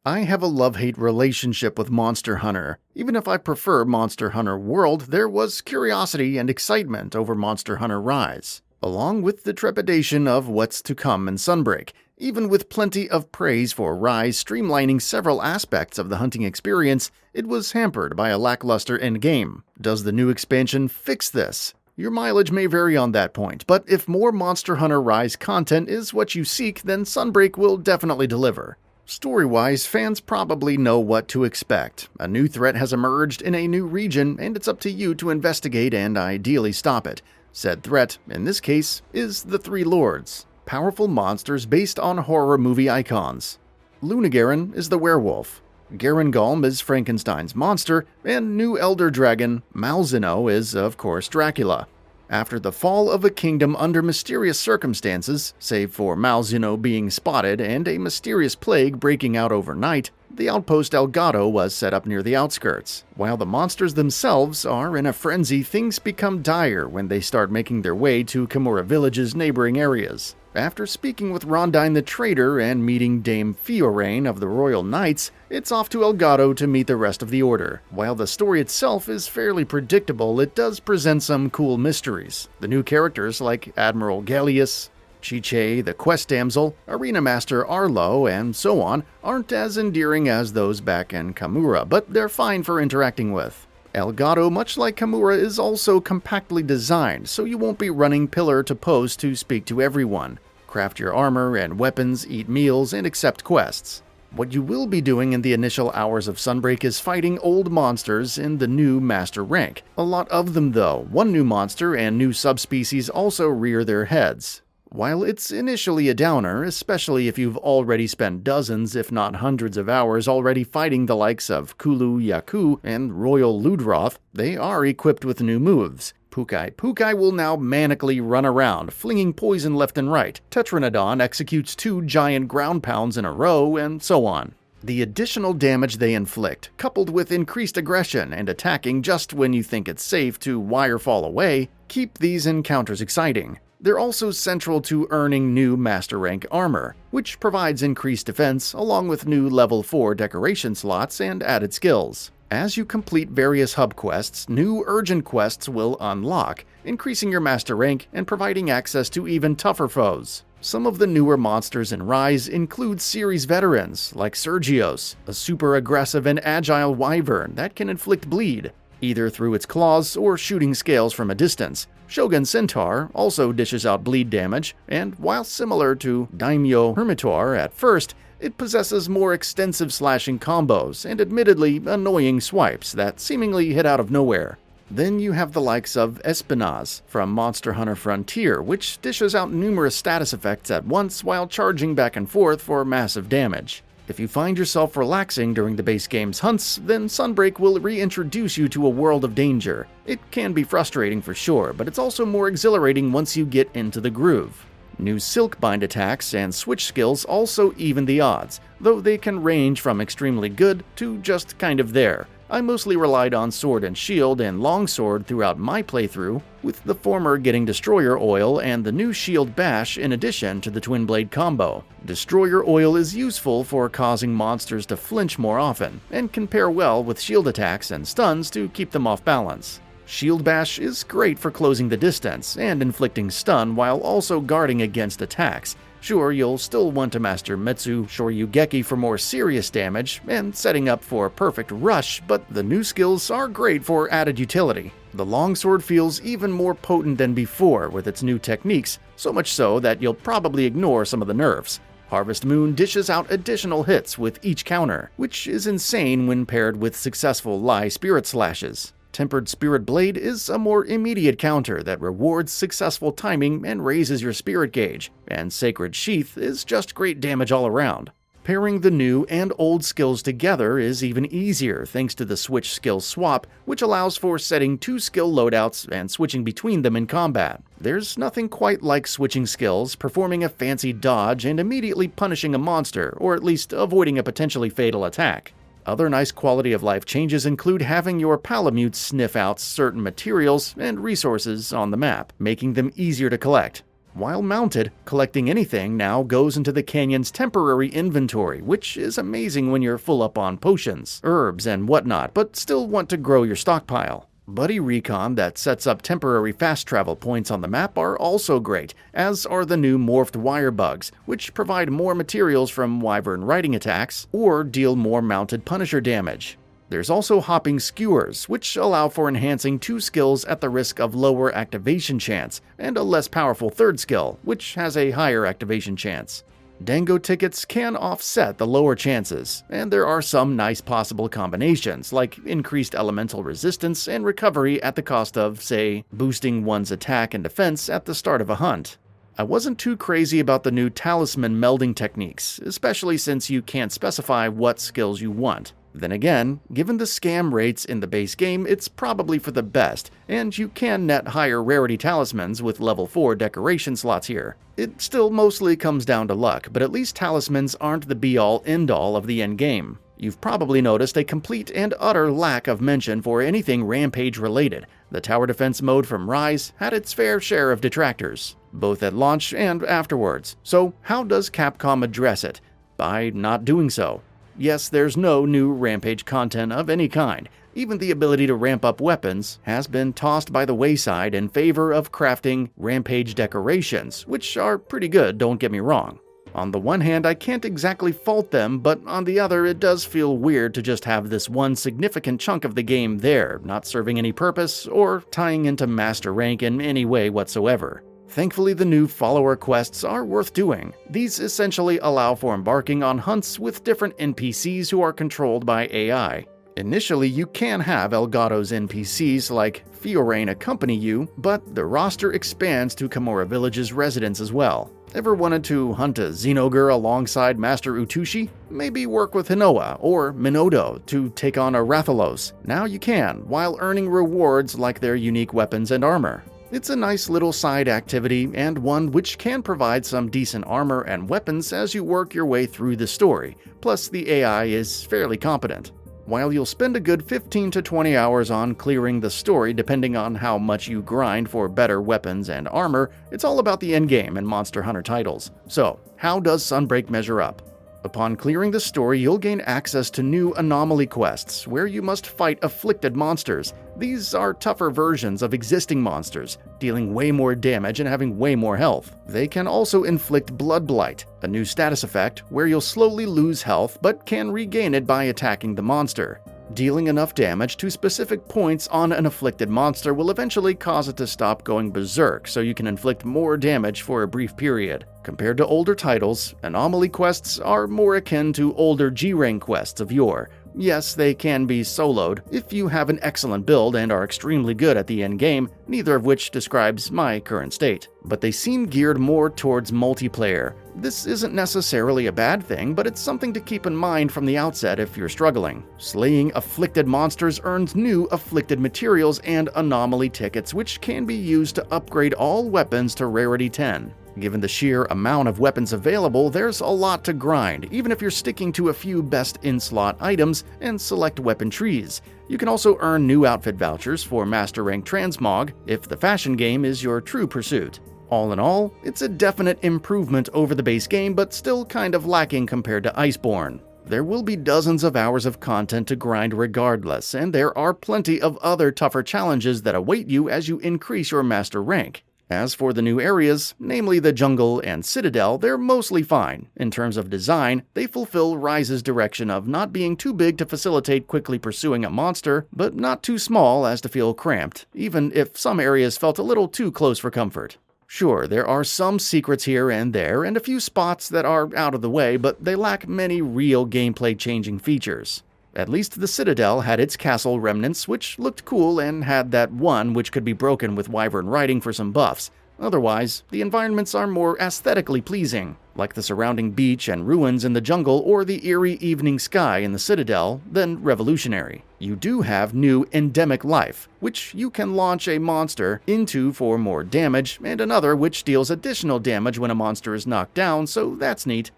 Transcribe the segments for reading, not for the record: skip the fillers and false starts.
I have a love-hate relationship with Monster Hunter. Even if I prefer Monster Hunter World, there was curiosity and excitement over Monster Hunter Rise, along with the trepidation of what's to come in Sunbreak. Even with plenty of praise for Rise streamlining several aspects of the hunting experience, it was hampered by a lackluster endgame. Does the new expansion fix this? Your mileage may vary on that point, but if more Monster Hunter Rise content is what you seek, then Sunbreak will definitely deliver. Story-wise, fans probably know what to expect. A new threat has emerged in a new region, and it's up to you to investigate and ideally stop it. Said threat, in this case, is the Three Lords, powerful monsters based on horror movie icons. Lunagaren is the werewolf, Garengolm is Frankenstein's monster, and new elder dragon Malzeno is, of course, Dracula. After the fall of a kingdom under mysterious circumstances, save for Malzeno being spotted and a mysterious plague breaking out overnight, the outpost Elgato was set up near the outskirts. While the monsters themselves are in a frenzy, things become dire when they start making their way to Kimura Village's neighboring areas. After speaking with Rondine the Trader and meeting Dame Fioraine of the Royal Knights, it's off to Elgato to meet the rest of the Order. While the story itself is fairly predictable, it does present some cool mysteries. The new characters like Admiral Gallius, Chiche, the Quest Damsel, Arena Master Arlo, and so on aren't as endearing as those back in Kimura, but they're fine for interacting with. Elgato, much like Kimura, is also compactly designed, so you won't be running pillar to post to speak to everyone. Craft your armor and weapons, eat meals, and accept quests. What you will be doing in the initial hours of Sunbreak is fighting old monsters in the new Master rank. A lot of them though. One new monster and new subspecies also rear their heads. While it's initially a downer, especially if you've already spent dozens if not hundreds of hours already fighting the likes of Kulu Yaku and Royal Ludroth, they are equipped with new moves. Pukai will now manically run around, flinging poison left and right. Tetranodon executes 2 giant ground pounds in a row, and so on. The additional damage they inflict, coupled with increased aggression and attacking just when you think it's safe to wirefall away, keep these encounters exciting. They're also central to earning new Master Rank armor, which provides increased defense along with new level 4 decoration slots and added skills. As you complete various hub quests, new urgent quests will unlock, increasing your Master Rank and providing access to even tougher foes. Some of the newer monsters in Rise include series veterans, like Sergios, a super aggressive and agile wyvern that can inflict bleed, either through its claws or shooting scales from a distance. Shogun Centaur also dishes out bleed damage, and while similar to Daimyo Hermitaur at first, it possesses more extensive slashing combos and admittedly annoying swipes that seemingly hit out of nowhere. Then you have the likes of Espinaz from Monster Hunter Frontier, which dishes out numerous status effects at once while charging back and forth for massive damage. If you find yourself relaxing during the base game's hunts, then Sunbreak will reintroduce you to a world of danger. It can be frustrating for sure, but it's also more exhilarating once you get into the groove. New Silkbind attacks and switch skills also even the odds, though they can range from extremely good to just kind of there. I mostly relied on Sword and Shield and Longsword throughout my playthrough, with the former getting Destroyer Oil and the new Shield Bash in addition to the Twin Blade combo. Destroyer Oil is useful for causing monsters to flinch more often, and can pair well with shield attacks and stuns to keep them off balance. Shield Bash is great for closing the distance and inflicting stun while also guarding against attacks. Sure, you'll still want to master Metsu Shoryugeki for more serious damage and setting up for a perfect rush, but the new skills are great for added utility. The longsword feels even more potent than before with its new techniques, so much so that you'll probably ignore some of the nerfs. Harvest Moon dishes out additional hits with each counter, which is insane when paired with successful Lai Spirit Slashes. Tempered Spirit Blade is a more immediate counter that rewards successful timing and raises your spirit gauge, and Sacred Sheath is just great damage all around. Pairing the new and old skills together is even easier thanks to the switch skill swap, which allows for setting 2 skill loadouts and switching between them in combat. There's nothing quite like switching skills, performing a fancy dodge, and immediately punishing a monster, or at least avoiding a potentially fatal attack. Other nice quality of life changes include having your Palamutes sniff out certain materials and resources on the map, making them easier to collect. While mounted, collecting anything now goes into the canyon's temporary inventory, which is amazing when you're full up on potions, herbs, and whatnot, but still want to grow your stockpile. Buddy recon that sets up temporary fast travel points on the map are also great, as are the new morphed wire bugs, which provide more materials from wyvern riding attacks or deal more mounted punisher damage. There's also hopping skewers, which allow for enhancing 2 skills at the risk of lower activation chance, and a less powerful 3rd skill, which has a higher activation chance. Dango tickets can offset the lower chances, and there are some nice possible combinations, like increased elemental resistance and recovery at the cost of, say, boosting one's attack and defense at the start of a hunt. I wasn't too crazy about the new talisman melding techniques, especially since you can't specify what skills you want. Then again, given the scam rates in the base game, it's probably for the best, and you can net higher rarity talismans with level 4 decoration slots here. It still mostly comes down to luck, but at least talismans aren't the be-all end-all of the endgame. You've probably noticed a complete and utter lack of mention for anything Rampage related. The tower defense mode from Rise had its fair share of detractors, both at launch and afterwards. So how does Capcom address it? By not doing so. Yes, there's no new Rampage content of any kind. Even the ability to ramp up weapons has been tossed by the wayside in favor of crafting Rampage decorations, which are pretty good, don't get me wrong. On the one hand, I can't exactly fault them, but on the other, it does feel weird to just have this one significant chunk of the game there, not serving any purpose or tying into Master Rank in any way whatsoever. Thankfully, the new follower quests are worth doing. These essentially allow for embarking on hunts with different NPCs who are controlled by AI. Initially, you can have Elgato's NPCs like Fiorain accompany you, but the roster expands to Kamura Village's residents as well. Ever wanted to hunt a Xenogre alongside Master Utushi? Maybe work with Hinoa or Minodo to take on a Rathalos. Now you can, while earning rewards like their unique weapons and armor. It's a nice little side activity, and one which can provide some decent armor and weapons as you work your way through the story, plus the AI is fairly competent. While you'll spend a good 15 to 20 hours on clearing the story depending on how much you grind for better weapons and armor, it's all about the endgame in Monster Hunter titles. So, how does Sunbreak measure up? Upon clearing the story, you'll gain access to new anomaly quests, where you must fight afflicted monsters. These are tougher versions of existing monsters, dealing way more damage and having way more health. They can also inflict Blood Blight, a new status effect where you'll slowly lose health but can regain it by attacking the monster. Dealing enough damage to specific points on an afflicted monster will eventually cause it to stop going berserk, so you can inflict more damage for a brief period. Compared to older titles, anomaly quests are more akin to older G-rank quests of yore. Yes, they can be soloed if you have an excellent build and are extremely good at the endgame, neither of which describes my current state. But they seem geared more towards multiplayer. This isn't necessarily a bad thing, but it's something to keep in mind from the outset if you're struggling. Slaying afflicted monsters earns new afflicted materials and anomaly tickets, which can be used to upgrade all weapons to rarity 10. Given the sheer amount of weapons available, there's a lot to grind, even if you're sticking to a few best in-slot items and select weapon trees. You can also earn new outfit vouchers for Master Rank Transmog if the fashion game is your true pursuit. All in all, it's a definite improvement over the base game, but still kind of lacking compared to Iceborne. There will be dozens of hours of content to grind regardless, and there are plenty of other tougher challenges that await you as you increase your Master Rank. As for the new areas, namely the jungle and citadel, they're mostly fine. In terms of design, they fulfill Rise's direction of not being too big to facilitate quickly pursuing a monster, but not too small as to feel cramped, even if some areas felt a little too close for comfort. Sure, there are some secrets here and there, and a few spots that are out of the way, but they lack many real gameplay-changing features. At least the Citadel had its castle remnants, which looked cool and had that one which could be broken with wyvern riding for some buffs. Otherwise, the environments are more aesthetically pleasing. like the surrounding beach and ruins in the jungle or the eerie evening sky in the Citadel, then revolutionary. You do have new endemic life, which you can launch a monster into for more damage, and another which deals additional damage when a monster is knocked down, so that's neat.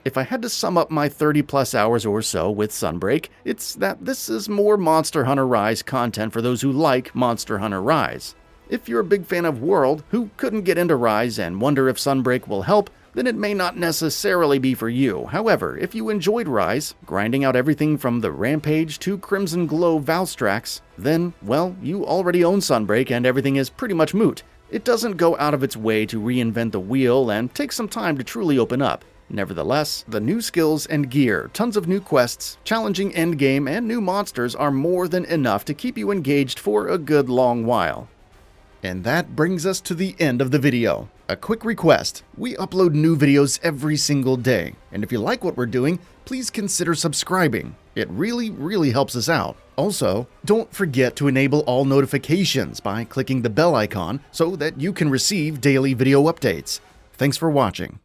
If I had to sum up my 30+ hours or so with Sunbreak, it's that this is more Monster Hunter Rise content for those who like Monster Hunter Rise. If you're a big fan of World who couldn't get into Rise and wonder if Sunbreak will help, then it may not necessarily be for you. However, if you enjoyed Rise, grinding out everything from the Rampage to Crimson Glow Valstrax, then, well, you already own Sunbreak and everything is pretty much moot. It doesn't go out of its way to reinvent the wheel and take some time to truly open up. Nevertheless, the new skills and gear, tons of new quests, challenging endgame, and new monsters are more than enough to keep you engaged for a good long while. And that brings us to the end of the video. A quick request: we upload new videos every single day, and if you like what we're doing, please consider subscribing. It really helps us out. Also, don't forget to enable all notifications by clicking the bell icon so that you can receive daily video updates. Thanks for watching.